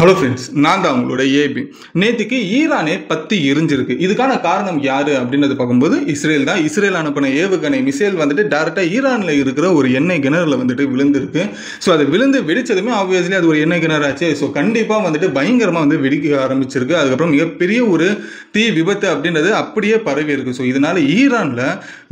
Hello friends, நான் தான் உங்களோட ஏபி. நேற்றுக்கு ஈரானே பற்றி எரிஞ்சிருக்கு. இதுக்கான காரணம் யார் அப்படின்றத பார்க்கும்போது இஸ்ரேல் தான். இஸ்ரேல் அனுப்பின ஏவுகணை மிசைல் வந்துட்டு டேரெக்டாக ஈரானில் இருக்கிற ஒரு எண்ணெய் கிணறுல வந்துட்டு விழுந்திருக்கு. ஸோ அது விழுந்து வெடிச்சதுமே ஆப்வியஸ்லி அது ஒரு எண்ணெய் கிணறு ஆச்சு. ஸோ கண்டிப்பாக வந்துட்டு பயங்கரமாக வந்து வெடிக்க ஆரம்பிச்சிருக்கு. அதுக்கப்புறம் மிகப்பெரிய ஒரு தீ விபத்து அப்படின்றது அப்படியே பரவி இருக்கு. ஸோ இதனால ஈரானில்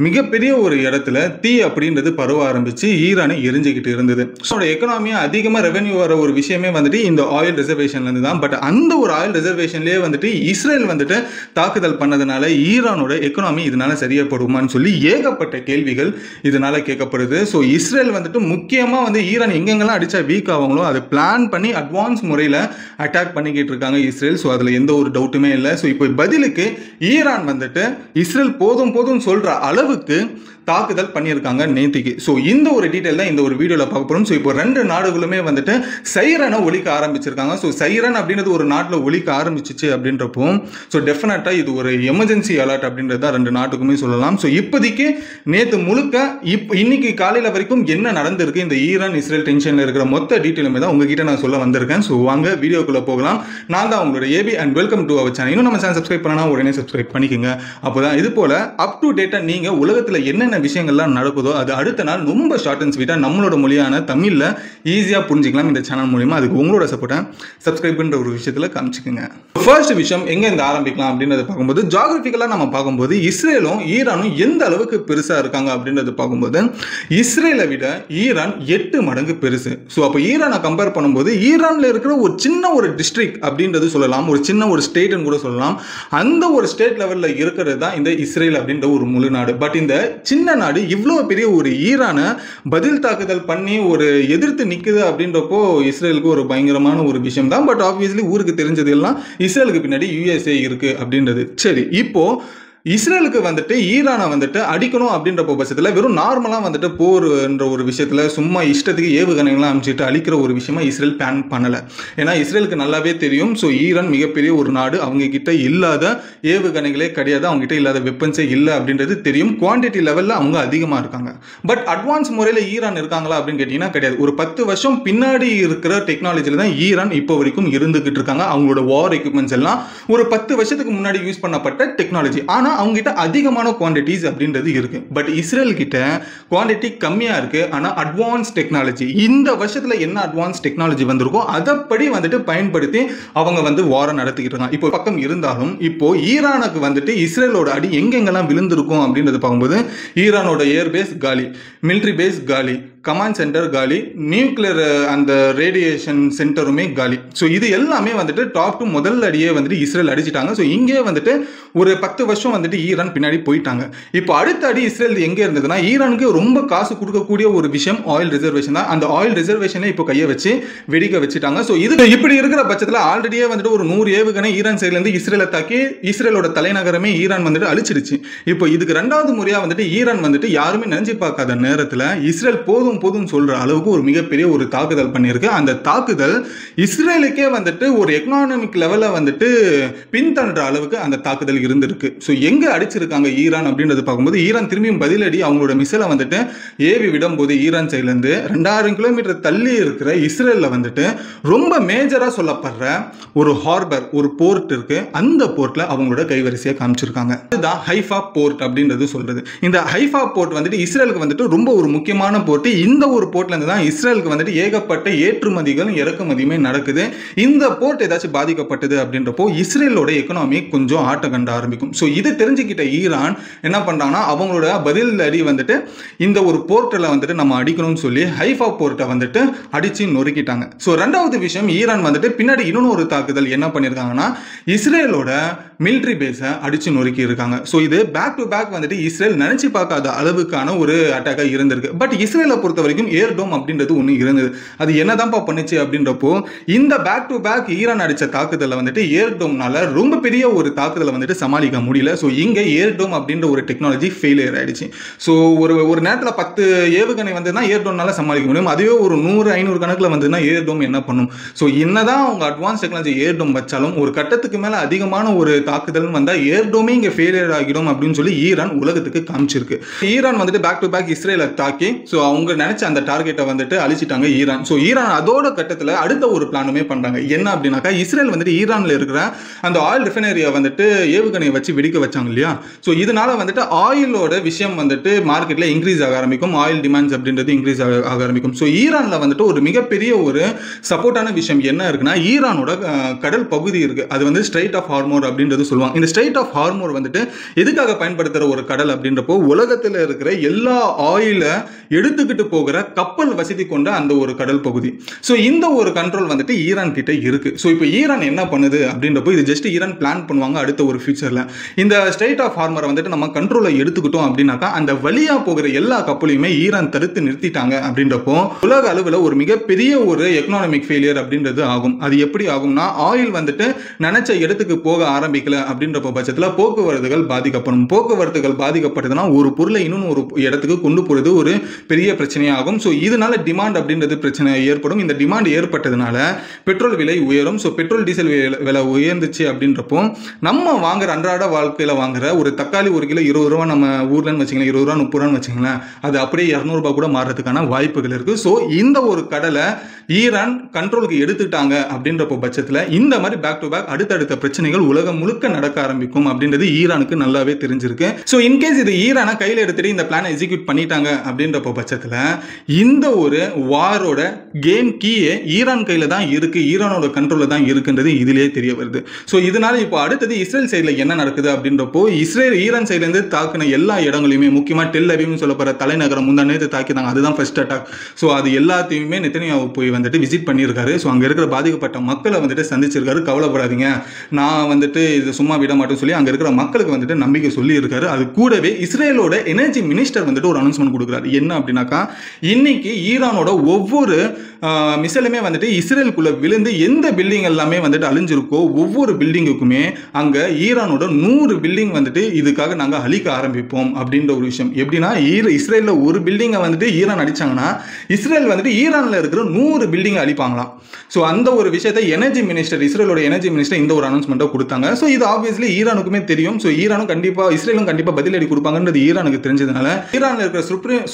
மிகப்பெரிய ஒரு இடத்துல தீ அப்படின்றது பரவ ஆரம்பிச்சு ஈரானை எரிஞ்சுக்கிட்டு இருந்தது. ஸோ எக்கனாமியா அதிகமாக ரெவென்யூ வர ஒரு விஷயமே வந்துட்டு இந்த ஆயில் ரிசர்வேஷன்லேருந்து தான். பட் அந்த ஒரு ஆயில் ரிசர்வேஷன்லேயே வந்துட்டு இஸ்ரேல் வந்துட்டு தாக்குதல் பண்ணதுனால ஈரானோட எக்கனாமி இதனால சரியாப்படுமான்னு சொல்லி ஏகப்பட்ட கேள்விகள் இதனால கேட்கப்படுது. ஸோ இஸ்ரேல் வந்துட்டு முக்கியமாக வந்து ஈரான் எங்கெங்கெல்லாம் அடித்தா வீக் ஆவாங்களோ அதை பிளான் பண்ணி அட்வான்ஸ் முறையில் அட்டாக் பண்ணிக்கிட்டு இருக்காங்க இஸ்ரேல். ஸோ அதில் எந்த ஒரு டவுட்டுமே இல்லை. ஸோ இப்போ பதிலுக்கு ஈரான் வந்துட்டு இஸ்ரேல் போதும் போதும் சொல்கிற அளவுக்கு தாக்குதல் பண்ணியிருக்காங்க நேத்திக்கு. ஸோ இந்த ஒரு டீட்டெயில் தான் இந்த ஒரு வீடியோவில் பார்க்க போகிறோம். ஸோ இப்போ ரெண்டு நாடுகளுமே வந்துட்டு சைரனை ஒலிக்க ஆரம்பிச்சிருக்காங்க. ஸோ சைரன் அப்படின்றது ஒரு நாட்டில் ஒலிக்க ஆரம்பிச்சிச்சு அப்படின்றப்போ ஸோ டெஃபினட்டாக இது ஒரு எமர்ஜென்சி அலர்ட் அப்படின்றது தான் ரெண்டு நாட்டுக்குமே சொல்லலாம். ஸோ இப்போதைக்கு நேற்று முழுக்க இன்னைக்கு காலையில் வரைக்கும் என்ன நடந்திருக்கு இந்த ஈரான் இஸ்ரேல் டென்ஷனில் இருக்கிற மொத்த டீட்டெயிலுமே தான் உங்ககிட்ட நான் சொல்ல வந்திருக்கேன். ஸோ வாங்க வீடியோக்குள்ளே போகலாம். நான் தான் உங்களோட AB and welcome to our channel. இன்னும் நம்ம சேனல் சப்ஸ்கிரைப் பண்ணனா உடனே சப்ஸ்கிரைப் பண்ணிக்கோங்க. அப்போ தான் இது போல் அப் டு டேட்டாக நீங்கள் உலகத்தில் என்னென்ன விஷயங்கள்லாம் நடக்குதோ அது அடுத்த நாள் ரொம்ப ஷார்ட் அண்ட் ஸ்வீட்டாக நம்மளோட மொழியான தமிழில் ஈஸியாக புரிஞ்சிக்கலாம் இந்த சேனல் மூலிமா. அதுக்கு உங்களோட சப்போர்ட்டை சப்ஸ்கிரைப்ன்ற ஒரு விஷயத்தில் காமிச்சிக்கோங்க. ஃபர்ஸ்ட் விஷயம் எங்கேருந்து ஆரம்பிக்கலாம் அப்படின்றத பார்க்கும்போது ஜியாகிரபிக்கலாக நம்ம பார்க்கும்போது இஸ்ரேலும் ஈரானும் எந்த அளவுக்கு பெருசாக இருக்காங்க அப்படின்றத பார்க்கும்போது இஸ்ரேலை விட ஈரான் 8 மடங்கு பெருசு. ஸோ அப்போ ஈரானை கம்பேர் பண்ணும்போது ஈரானில் இருக்கிற ஒரு சின்ன ஒரு டிஸ்ட்ரிக்ட் அப்படின்றது சொல்லலாம், ஒரு சின்ன ஒரு ஸ்டேட்னு கூட சொல்லலாம். அந்த ஒரு ஸ்டேட் லெவலில் இருக்கிறது தான் இந்த இஸ்ரேல் அப்படின்ற ஒரு முழு நாடு. பட் இந்த சின்ன நாடு இவ்வளோ பெரிய ஒரு ஈரானை பதில் தாக்குதல் பண்ணி ஒரு எதிர்த்து நிற்குது அப்படின்றப்போ இஸ்ரேலுக்கு ஒரு பயங்கரமான ஒரு விஷயம் தான். பட் ஆப்வியஸ்லி ஊருக்கு தெரிஞ்சது எல்லாம் இஸ்ரேலுக்கு பின்னாடி யுஎஸ்ஏ இருக்கு அப்படின்றது. சரி, இப்போ இஸ்ரேலுக்கு வந்துட்டு ஈரானை வந்துட்டு அடிக்கணும் அப்படின்ற பட்சத்தில் வெறும் நார்மலாக வந்துட்டு போர்ன்ற ஒரு விஷயத்தில் சும்மா இஷ்டத்துக்கு ஏவுகணைகள்லாம் அமைச்சிட்டு அழிக்கிற ஒரு விஷயமா இஸ்ரேல் பிளான் பண்ணலை. ஏன்னா இஸ்ரேலுக்கு நல்லாவே தெரியும் ஸோ ஈரான் மிகப்பெரிய ஒரு நாடு, அவங்க கிட்ட இல்லாத ஏவுகணைகளே கிடையாது, அவங்க கிட்ட இல்லாத வெப்பன்ஸே இல்லை அப்படின்றது தெரியும். குவான்டிட்டி லெவலில் அவங்க அதிகமாக இருக்காங்க. பட் அட்வான்ஸ் முறையில் ஈரான் இருக்காங்களா அப்படின்னு கேட்டிங்கன்னா கிடையாது. ஒரு 10 வருஷம் பின்னாடி இருக்கிற டெக்னாலஜியில் தான் ஈரான் இப்போ வரைக்கும் இருந்துகிட்டு இருக்காங்க. அவங்களோட வார் எக்யூப்மெண்ட்ஸ் எல்லாம் ஒரு 10 வருஷத்துக்கு முன்னாடி யூஸ் பண்ணப்பட்ட டெக்னாலஜி. ஆனால் அவங்க கிட்ட அதிகமான குவான்டிட்டிஸ் அப்படின்றது இருக்கு. பட் இஸ்ரேல் கிட்ட குவான்டிட்டி கம்மியா இருக்கு, ஆனா அட்வான்ஸ் டெக்னாலஜி இந்த வருஷத்துல என்ன அட்வான்ஸ் டெக்னாலஜி வந்திருக்கோ அதப்படி வந்துட்டு பயன்படுத்தி அவங்க வந்து வார நடத்திக்கிட்டு இருக்காங்க. இப்போ பக்கம் இருந்தாலும் இப்போ ஈரானுக்கு வந்துட்டு இஸ்ரேலோட அடி எங்கெங்கெல்லாம் விழுந்திருக்கும் அப்படின்றது பார்க்கும்போது ஈரானோட ஏர்பேஸ் காலி, மிலிட்ரி பேஸ் காலி, கமாண்ட் சென்டர் காலி, நியூக்ளியர் அந்த ரேடியேஷன் சென்டருமே காலி. ஸோ இது எல்லாமே வந்துட்டு டாப் டு முதல் அடியே வந்துட்டு இஸ்ரேல் அடிச்சிட்டாங்க. ஸோ இங்கே வந்துட்டு ஒரு 10 வருஷம் வந்துட்டு ஈரான் பின்னாடி போயிட்டாங்க. இப்போ அடுத்த அடி இஸ்ரேல் எங்கே இருந்ததுன்னா ஈரானுக்கு ரொம்ப காசு கொடுக்கக்கூடிய ஒரு விஷயம் ஆயில் ரிசர்வேஷன் தான். அந்த ஆயில் ரிசர்வேஷனை இப்போ கையை வச்சு வெடிக்க வச்சுட்டாங்க. ஸோ இது இப்படி இருக்கிற பட்சத்தில் ஆல்ரெடியே வந்துட்டு ஒரு 100 ஏவுகணை ஈரான் சைட்லேருந்து இஸ்ரேலை தாக்கி இஸ்ரேலோட தலைநகரமே ஈரான் வந்துட்டு அழிச்சிடுச்சு. இப்போ இதுக்கு 2வது முறையாக வந்துட்டு ஈரான் வந்துட்டு யாருமே நினைச்சு பார்க்காத நேரத்தில் இஸ்ரேல் போதும் சொல்ற அளவுக்கு ஒரு மிகப்பெரிய ஒரு தாக்குதல் பண்ணியிருக்கு. அந்த தாக்குதல் இஸ்ரேலுக்கே வந்துட்டு ஒரு எக்கனாமிக் லெவலில் வந்துட்டு பின்தள்ளுற அளவுக்கு அந்த தாக்குதல் இருந்திருக்கு. ஸோ எங்க அடிச்சிருக்காங்க ஈரான் அப்படின்றது பார்க்கும்போது ஈரான் திரும்பியும் பதிலடி அவங்களோட மிசைலை வந்துட்டு ஏவி விடும்போது ஈரான் சைட்லேருந்து 2000 கிலோமீட்டர் தள்ளி இருக்கிற இஸ்ரேலில் வந்துட்டு ரொம்ப மேஜராக சொல்லப்படுற ஒரு ஹார்பர், ஒரு போர்ட் இருக்கு. அந்த போர்ட்ல அவங்களோட கைவரிசையை காமிச்சிருக்காங்க. இதுதான் ஹைஃபா போர்ட் அப்படின்றது சொல்றது. இந்த ஹைஃபா போர்ட் வந்துட்டு இஸ்ரேலுக்கு வந்துட்டு ரொம்ப ஒரு முக்கியமான போர்ட். இந்த ஒரு போர்ட்ல இருந்து தான் இஸ்ரேலுக்கு வந்துட்டு ஏகப்பட்ட ஏற்றுமதிகளும் இறக்குமதியுமே நடக்குது. இந்த போர்ட் ஏதாச்சும் பாதிக்கப்பட்டது அப்படின்றப்போ இஸ்ரேலோட எக்கனாமி கொஞ்சம் ஆட்டம் கண்ட ஆரம்பிக்கும். ஸோ இது தெரிஞ்சுக்கிட்ட ஈரான் என்ன பண்றாங்கன்னா அவங்களோட பதில் அடி வந்துட்டு இந்த ஒரு போர்ட்டில் வந்துட்டு நம்ம அடிக்கணும்னு சொல்லி ஹைஃபா போர்ட்டை வந்துட்டு அடிச்சு நொறுக்கிட்டாங்க. ஸோ 2வது விஷயம் ஈரான் வந்துட்டு பின்னாடி இன்னொரு தாக்குதல் என்ன பண்ணியிருக்காங்கன்னா இஸ்ரேலோட மிலிட்ரி பேஸை அடிச்சு நொறுக்கி இருக்காங்க. ஸோ இது பேக் டு பேக் வந்துட்டு இஸ்ரேல் நினைச்சு பார்க்காத அளவுக்கான ஒரு அட்டாக்காக இருந்திருக்கு. பட் இஸ்ரேலை பொறுத்த வரைக்கும் ஏர் டோம் அப்படின்றது ஒன்று இருந்தது. அது என்னதான்ப்பா பண்ணுச்சு அப்படின்றப்போ இந்த பேக் டு பேக் ஈரான் அடிச்ச தாக்குதலை வந்துட்டு ஏர் டோம்னால ரொம்ப பெரிய ஒரு தாக்குதலை வந்துட்டு சமாளிக்க முடியல. ஸோ இங்கே ஏர் டோம் அப்படின்ற ஒரு டெக்னாலஜி ஃபெயிலியர் ஆயிடுச்சு. ஸோ ஒரு நேரத்தில் 10 ஏவுகணை வந்துன்னா ஏர் டோம்னால சமாளிக்க முடியும். அதுவே ஒரு 100-500 கணக்கில் வந்துன்னா ஏர் டோம் என்ன பண்ணும்? ஸோ என்னதான் அவங்க அட்வான்ஸ் டெக்னாலஜி ஏர் டோம் வச்சாலும் ஒரு கட்டத்துக்கு மேலே அதிகமான ஒரு தாக்குதல் வந்தால் ஏர் டோமே இங்கே ஃபெயிலியர் ஆகிடும் அப்படின்னு சொல்லி ஈரான் உலகத்துக்கு காமிச்சிருக்கு. ஈரான் வந்துட்டு பேக் டு பேக் இஸ்ரேலை தாக்கி ஸோ அவங்க நினைச்ச அந்த டார்கெட்டை வந்துட்டு அழிச்சிட்டாங்க ஈரான். ஸோ ஈரான் அதோட கட்டத்தில் அடுத்த ஒரு பிளானுமே பண்றாங்க. என்ன அப்படின்னாக்கா, இஸ்ரேல் வந்துட்டு ஈரான்ல இருக்கிற அந்த ஆயில் ரிஃபைனரியை வந்துட்டு ஏவுகணையை வச்சு வெடிக்க வச்சாங்க இல்லையா. ஸோ இதனால வந்துட்டு ஆயிலோட விஷயம் வந்துட்டு மார்க்கெட்ல இன்க்ரீஸ் ஆக ஆரம்பிக்கும், ஆயில் டிமாண்ட்ஸ் அப்படின்றது இன்க்ரீஸ் ஆக ஆரம்பிக்கும். ஸோ ஈரான்ல வந்துட்டு ஒரு மிகப்பெரிய ஒரு சப்போர்ட்டான விஷயம் என்ன இருக்குன்னா, ஈரானோட கடல் பகுதி இருக்கு. அது வந்து ஸ்ட்ரைட் ஆஃப் ஹார்மோர் அப்படின்றது சொல்லுவாங்க. இந்த ஸ்ட்ரைட் ஆஃப் ஹார்மோர் வந்துட்டு எதுக்காக பயன்படுத்துற ஒரு கடல் அப்படின்றப்போ, உலகத்தில் இருக்கிற எல்லா ஆயில எடுத்துக்கிட்டு போகிற கப்பல் வசதி கொண்ட அந்த ஒரு கடல் பகுதி. ஸோ இந்த ஒரு கண்ட்ரோல் வந்துட்டு ஈரான் கிட்ட இருக்கு. ஸோ இப்போ ஈரான் என்ன பண்ணுது அப்படின்றப்போ, இது ஜஸ்ட் ஈரான் பிளான் பண்ணுவாங்க அடுத்த ஒரு ஃபியூச்சர்ல இந்த ஸ்ட்ரைட் ஆஃப் ஹார்மரை வந்துட்டு நம்ம கண்ட்ரோலை எடுத்துக்கிட்டோம் அப்படின்னாக்கா, அந்த வழியா போகிற எல்லா கப்பலையுமே ஈரான் தடுத்து நிறுத்திட்டாங்க அப்படின்றப்போ உலக அளவில் ஒரு மிகப்பெரிய ஒரு எக்கனாமிக் ஃபெயிலியர் அப்படின்றது ஆகும். அது எப்படி ஆகும்னா, ஆயில் வந்துட்டு நினைச்ச இடத்துக்கு போக ஆரம்பிக்கல அப்படின்ற பட்சத்தில் போக்குவரத்துகள் பாதிக்கப்படும். போக்குவரத்துகள் பாதிக்கப்படுதுன்னா ஒரு பொருளை இன்னும் ஒரு இடத்துக்கு கொண்டு போறது ஒரு பெரிய பிரச்சனையாகும். ஸோ இதனால டிமாண்ட் அப்படின்றது பிரச்சனை ஏற்படும். இந்த டிமாண்ட் ஏற்பட்டதுனால பெட்ரோல் விலை உயரும். ஸோ பெட்ரோல் டீசல் விலை உயர்ந்துச்சு அப்படின்றப்போ, நம்ம வாங்குற அன்றாட வாழ்க்கையில் வாங்குற ஒரு தக்காளி 1 கிலோ 20 ரூபா நம்ம ஊர்லன்னு வச்சுக்கலாம், 20 ரூபா 30 ரூபான்னு வச்சுங்களேன், அது அப்படியே 200 ரூபாய் கூட மாறதுக்கான வாய்ப்புகள் இருக்கு. ஸோ இந்த ஒரு கடலை ஈரான் கண்ட்ரோலுக்கு எடுத்துட்டாங்க அப்படின்றப்போ பட்சத்தில் இந்த மாதிரி பேக் டு பேக் அடுத்தடுத்த பிரச்சனைகள் உலகம் முழுக்க நடக்க ஆரம்பிக்கும் அப்படின்றது ஈரானுக்கு நல்லாவே தெரிஞ்சிருக்கு. ஸோ இன்கேஸ் இது ஈரானை கையில் எடுத்துட்டு இந்த பிளானை எக்ஸிக்யூட் பண்ணிட்டாங்க அப்படின்றப்போ பட்சத்தில் இந்த ஒரு வாரோட கேம் கீயே ஈரான் கையில் தான் இருக்கு, ஈரானோட கண்ட்ரோலில் தான் இருக்குன்றது இதிலேயே தெரிய வருது. ஸோ இதனால இப்போ அடுத்தது இஸ்ரேல் சைடில் என்ன நடக்குது அப்படின்றப்போ, ஈரான் சைட்லேருந்து தாக்குன எல்லா இடங்களையுமே, முக்கியமாக டெல் அவிவ்னு சொல்லப்படுற தலைநகரம் முந்தானேத்து தாக்கினாங்க. அதுதான் ஃபர்ஸ்ட் அட்டாக். ஸோ அது எல்லாத்தையுமே நெத்தனியாஹு போய் வந்துட்டு விசிட் பண்ணியிருக்காரு. ஸோ அங்கே இருக்கிற பாதிக்கப்பட்ட மக்களை வந்துட்டு சந்திச்சிருக்காரு. கவலைப்படாதீங்க, நான் வந்துட்டு இது சும்மா விட மாட்டேன்னு சொல்லி அங்கே இருக்கிற மக்களுக்கு வந்துட்டு நம்பிக்கை சொல்லி இருக்காரு. அது கூடவே இஸ்ரேலோட எனர்ஜி மினிஸ்டர் வந்துட்டு ஒரு அனௌன்ஸ்மெண்ட் கொடுக்குறாரு. என்ன அப்படின்னாக்கா, இன்னைக்கு ஈரானோட ஒவ்வொரு மிசைலுமே வந்துட்டு இஸ்ரேலுக்குள்ள விழுந்து எந்த பில்டிங் எல்லாமே வந்துட்டு அழிஞ்சிருக்கோ ஒவ்வொரு பில்டிங்குக்குமே அங்கே ஈரானோட 100 பில்டிங் வந்துட்டு இதுக்காக நாங்கள் அழிக்க ஆரம்பிப்போம் அப்படின்ற ஒரு விஷயம். எப்படின்னா, இஸ்ரேலில் ஒரு பில்டிங்கை வந்துட்டு ஈரான் அடிச்சாங்கன்னா இஸ்ரேல் வந்துட்டு ஈரானில் இருக்கிற 100 பில்டிங்கை அழிப்பாங்களாம். ஸோ அந்த ஒரு விஷயத்தை எனர்ஜி மினிஸ்டர், இஸ்ரேலோட எனர்ஜி மினிஸ்டர் இந்த ஒரு அனௌன்ஸ்மெண்ட்டை கொடுத்தாங்க. ஸோ இது ஆப்வியஸ்லி ஈரானுக்குமே தெரியும். ஸோ ஈரானும் கண்டிப்பாக இஸ்ரேலும் கண்டிப்பாக பதிலடி கொடுப்பாங்கன்றது ஈரானுக்கு தெரிஞ்சதுனால ஈரானில் இருக்கிற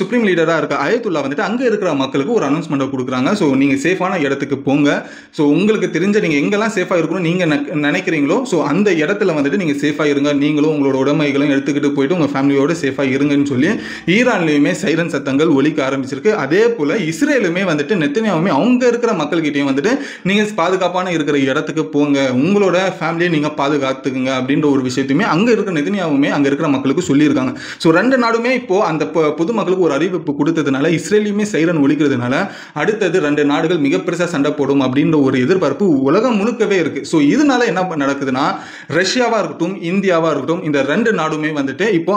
சுப்ரீம் லீடராக இருக்க அயத்துல்லா வந்துட்டு அங்கே இருக்கிற மக்களுக்கு ஒரு அனௌன்ஸ்மெண்ட்டை கொடுக்குறாங்க. ஸோ நீங்கள் சேஃபான இடத்துக்கு போங்க. ஸோ உங்களுக்கு தெரிஞ்ச நீங்கள் எங்கெல்லாம் சேஃபாக இருக்கணும் நீங்கள் நினைக்கிறீங்களோ ஸோ அந்த இடத்துல வந்துட்டு நீங்கள் சேஃபாக இருங்க, நீங்களும் உங்களோட உடைமைகளும் எடுத்துக்கிட்டு போயிட்டு உங்கள் ஃபேமிலியோட சேஃபாக இருங்கன்னு சொல்லி ஈரான்லையுமே சைரன் சத்தங்கள் ஒலிக்க ஆரம்பிச்சிருக்கு. அதே போல் இஸ்ரேலுமே வந்துட்டு நெத்தனியாவுமே அவங்க இருக்கிற மக்கள்கிட்டையும் வந்துட்டு நீங்கள் பாதுகாப்பான இருக்கிற இடத்துக்கு போங்க, உங்களோட ஃபேமிலியை நீங்கள் பாதுகாத்துக்குங்க அப்படின்ற ஒரு விஷயத்தையுமே அங்கே இருக்கிற நெத்தனியாவுமே அங்கே இருக்கிற மக்களுக்கு சொல்லியிருக்காங்க. ஸோ 2 நாடுமே இப்போ அந்த பொதுமக்களுக்கு ஒரு அறிவிப்பு கொடுத்ததுனால இஸ்ரேலையுமே சைரன் ஒலிக்கிறதுனால அடுத்தது 2 நாடுகள் மிக பெருசாக சண்டை போடும் அப்படின்ற ஒரு எதிர்பார்ப்பு உலகம் முழுக்கவே இருக்கு. ஸோ இதனால என்ன நடக்குதுன்னா, ரஷ்யாவா இருக்கட்டும் இந்தியாவா இருக்கட்டும் இந்த 2 நாடுமே வந்துட்டு இப்போ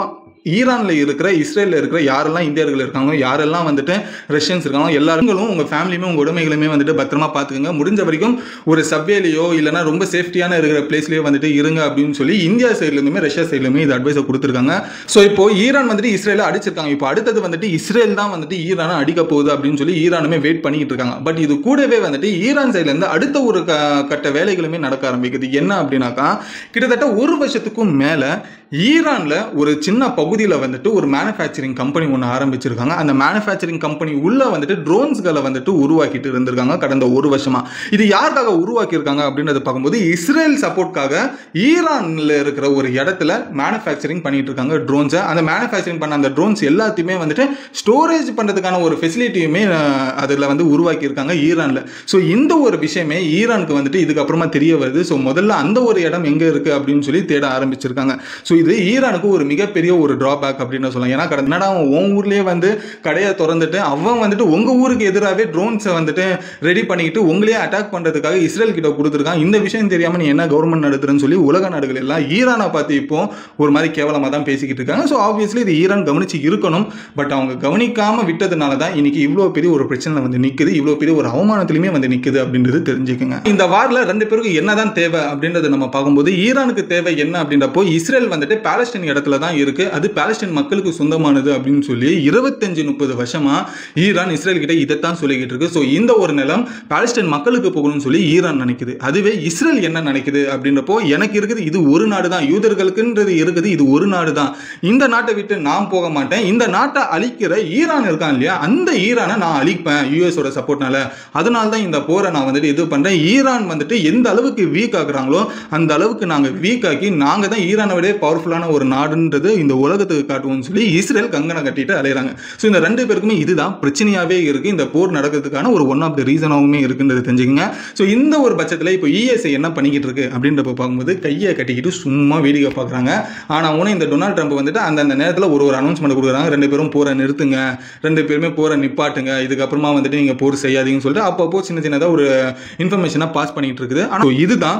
ஈரானில் இருக்கிற இஸ்ரேலில் இருக்கிற யாரெல்லாம் இந்தியர்கள் இருக்காங்களோ யாரெல்லாம் வந்துட்டு ரஷ்யன்ஸ் இருக்காங்களோ எல்லாருங்களும் உங்கள் ஃபேமிலியுமே உங்கள் உடைமைகளுமே வந்துட்டு பத்திரமா பார்த்துக்குங்க, முடிஞ்ச வரைக்கும் ஒரு சப்வேலையோ இல்லைனா ரொம்ப சேஃப்டியான இருக்கிற பிளேஸ்லேயோ வந்துட்டு இருங்க அப்படின்னு சொல்லி இந்தியா சைட்லேருந்துமே ரஷ்யா சைட்லேயுமே இது அட்வைஸை கொடுத்துருக்காங்க. ஸோ இப்போ ஈரான் வந்துட்டு இஸ்ரேலை அடிச்சிருக்காங்க. இப்போ அடுத்தது வந்துட்டு இஸ்ரேல் தான் வந்துட்டு ஈரானை அடிக்க போகுது அப்படின்னு சொல்லி ஈரானுமே வெயிட் பண்ணிக்கிட்டு இருக்காங்க. பட் இது கூடவே வந்துட்டு ஈரான் சைட்லேருந்து அடுத்த ஒரு கட்ட வேலைகளுமே நடக்க ஆரம்பிக்குது. என்ன அப்படின்னாக்கா, கிட்டத்தட்ட 1 வருஷத்துக்கும் மேலே ஈரானில் ஒரு சின்ன பகுதியில் வந்துட்டு ஒரு மேனுஃபேக்சரிங் கம்பெனி ஒன்று ஆரம்பிச்சிருக்காங்க. அந்த மேனுஃபேக்சரிங் கம்பெனி உள்ள வந்துட்டு ட்ரோன்ஸ்களை வந்துட்டு உருவாக்கிட்டு இருந்திருக்காங்க கடந்த 1 வருஷமா. இது யாருக்காக உருவாக்கியிருக்காங்க அப்படின்றத பார்க்கும்போது இஸ்ரேல் சப்போர்ட்காக ஈரானில் இருக்கிற ஒரு இடத்துல மேனுஃபேக்சரிங் பண்ணிட்டு இருக்காங்க ட்ரோன்ஸை. அந்த மேனுஃபேக்சரிங் பண்ண அந்த ட்ரோன்ஸ் எல்லாத்தையுமே வந்துட்டு ஸ்டோரேஜ் பண்ணுறதுக்கான ஒரு ஃபெசிலிட்டியுமே அதில் வந்து உருவாக்கியிருக்காங்க ஈரானில். ஸோ இந்த ஒரு விஷயமே ஈரானுக்கு வந்துட்டு இதுக்கப்புறமா தெரிய வருது. ஸோ முதல்ல அந்த ஒரு இடம் எங்கே இருக்குது அப்படின்னு சொல்லி தேட ஆரம்பிச்சிருக்காங்க. ஸோ இது ஈரானுக்கு ஒரு மிகப்பெரிய ஒரு டிராபேக் அப்படின்னு சொல்லலாம். ஏன்னா கடந்த உன் ஊர்லேயே வந்து கடையை திறந்துட்டு அவன் வந்துட்டு உங்கள் ஊருக்கு எதிராகவே ட்ரோன்ஸை வந்துட்டு ரெடி பண்ணிக்கிட்டு உங்களையே அட்டாக் பண்ணுறதுக்காக இஸ்ரேல் கிட்ட கொடுத்துருக்கான். இந்த விஷயம் தெரியாமல் நீ என்ன கவர்மெண்ட் நடத்துறன்னு சொல்லி உலக நாடுகள் எல்லாம் ஈரானை பார்த்து இப்போ ஒரு மாதிரி கேவலமாக தான் பேசிக்கிட்டு இருக்காங்க. ஸோ ஆப்வியஸ்லி இது ஈரான் கவனிச்சு இருக்கணும். பட் அவங்க கவனிக்காமல் விட்டதுனால தான் இன்னைக்கு இவ்வளோ பெரிய ஒரு பிரச்சனை வந்து நிற்குது, இவ்வளோ பெரிய ஒரு அவமானத்திலுமே வந்து நிற்குது அப்படின்றது தெரிஞ்சுக்கோங்க. இந்த வாரில் 2 பேருக்கு என்னதான் தேவை அப்படின்றது நம்ம பார்க்கும்போது ஈரானுக்கு தேவை என்ன அப்படின்றப்போ இஸ்ரேல் வந்துட்டு பாலஸ்தீன் இடத்துல தான் இருக்கு. அது பாலஸ்தீன் மக்களுக்கு சொந்தமானது அப்படின்னு சொல்லி 25-30 வருஷமா ஈரான் இஸ்ரேல் கிட்ட இதைத்தான் சொல்லிக்கிட்டு இருக்கு. ஸோ இந்த ஒரு நிலம் பாலஸ்தீன் மக்களுக்கு போகணும்னு சொல்லி ஈரான் நினைக்குது. அதுவே இஸ்ரேல் என்ன நினைக்குது அப்படின்றப்போ, எனக்கு இருக்குது இது ஒரு நாடு தான், யூதர்களுக்குன்றது இருக்குது இது ஒரு நாடு தான், இந்த நாட்டை விட்டு நான் போக மாட்டேன், இந்த நாட்டை அழிக்கிற ஈரான் இருக்கான் இல்லையா, அந்த ஈரானை நான் அழிப்பேன் யூஎஸோட சப்போர்ட்னால, அதனால தான் இந்த போரை நான் வந்துட்டு இது பண்றேன். ஈரான் வந்துட்டு எந்த அளவுக்கு வீக் ஆகுறாங்களோ அந்த அளவுக்கு நாங்கள் வீக் ஆக்கி நாங்கள் தான் ஈரானை விட பவர்ஃபுல்லான ஒரு நாடுன்றது இந்த உலகத்துக்கு காட்டுவோம்னு சொல்லி இஸ்ரேல் கங்கணம் கட்டிட்டு அலையிறாங்க. ஸோ இந்த ரெண்டு பேருக்குமே இதுதான் பிரச்சனையாவே இருக்கு. இந்த போர் நடக்கிறதுக்கான ஒரு ஒன் ஆஃப் த ரீசனாகவுமே இருக்குன்றது தெரிஞ்சுக்கங்க. ஸோ இந்த ஒரு பட்சத்தில் இப்போ ஈஎஸ்ஐ என்ன பண்ணிக்கிட்டு இருக்கு அப்படின்றப்ப பார்க்கும்போது கையை கட்டிக்கிட்டு சும்மா வேடிக்கை பார்க்குறாங்க. ஆனால் உன இந்த டொனால்ட் ட்ரம்ப் வந்துட்டு அந்த நேரத்தில் ஒரு அனௌன்ஸ்மெண்ட் கொடுக்குறாங்க, 2 பேரும் போரை நிறுத்துங்க, 2 பேருமே போரை நிப்பாட்டுங்க, இதுக்கப்புறமா வந்துட்டு நீங்கள் போர் செய்யாதீங்கன்னு சொல்லிட்டு அப்பப்போ சின்னதாக ஒரு இன்ஃபர்மேஷனாக பாஸ் பண்ணிட்டு இருக்குது. ஆனால் இதுதான்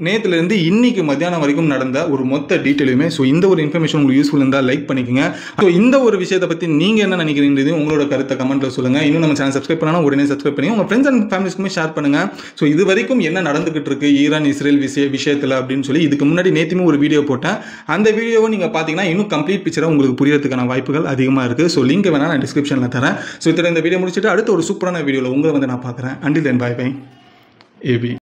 நேற்றுலேருந்து இன்னைக்கு மத்தியானம் வரைக்கும் நடந்த ஒரு மொத்த டீட்டெயிலுமே. ஸோ இந்த ஒரு இன்ஃபர்மேஷன் உங்களுக்கு யூஸ்ஃபுல் இருந்தால் லைக் பண்ணிக்கோங்க. ஸோ இந்த ஒரு விஷயத்தை பற்றி நீங்கள் என்ன நினைக்கிறீங்கிறது உங்களோட கருத்தை கமெண்ட்டில் சொல்லுங்கள். இன்னும் நம்ம சேனல் சப்ஸ்கிரைப் பண்ணால் உடனே சப்ஸ்கிரைப் பண்ணி உங்கள் ஃப்ரெண்ட்ஸ் அண்ட் ஃபேமிலிஸ்க்குமே ஷேர் பண்ணுங்கள். ஸோ இது வரைக்கும் என்ன நடந்துகிட்டு இருக்கு ஈரான் இஸ்ரேல் விஷயத்தில் அப்படின்னு சொல்லி இதுக்கு முன்னாடி நேற்றுமே ஒரு வீடியோ போட்டேன். அந்த வீடியோவை நீங்கள் பார்த்தீங்கன்னா இன்னும் கம்ப்ளீட் பிக்சராக உங்களுக்கு புரியறதுக்கான வாய்ப்புகள் அதிகமாக இருக்குது. ஸோ லிங்க் வேணா நான் டிஸ்கிரிப்ஷனில் தரேன். ஸோ இத்தனை இந்த வீடியோ முடிச்சுட்டு அடுத்த ஒரு சூப்பரான வீடியோவில் உங்களை வந்து நான் பார்க்குறேன். Until then bye bye AB.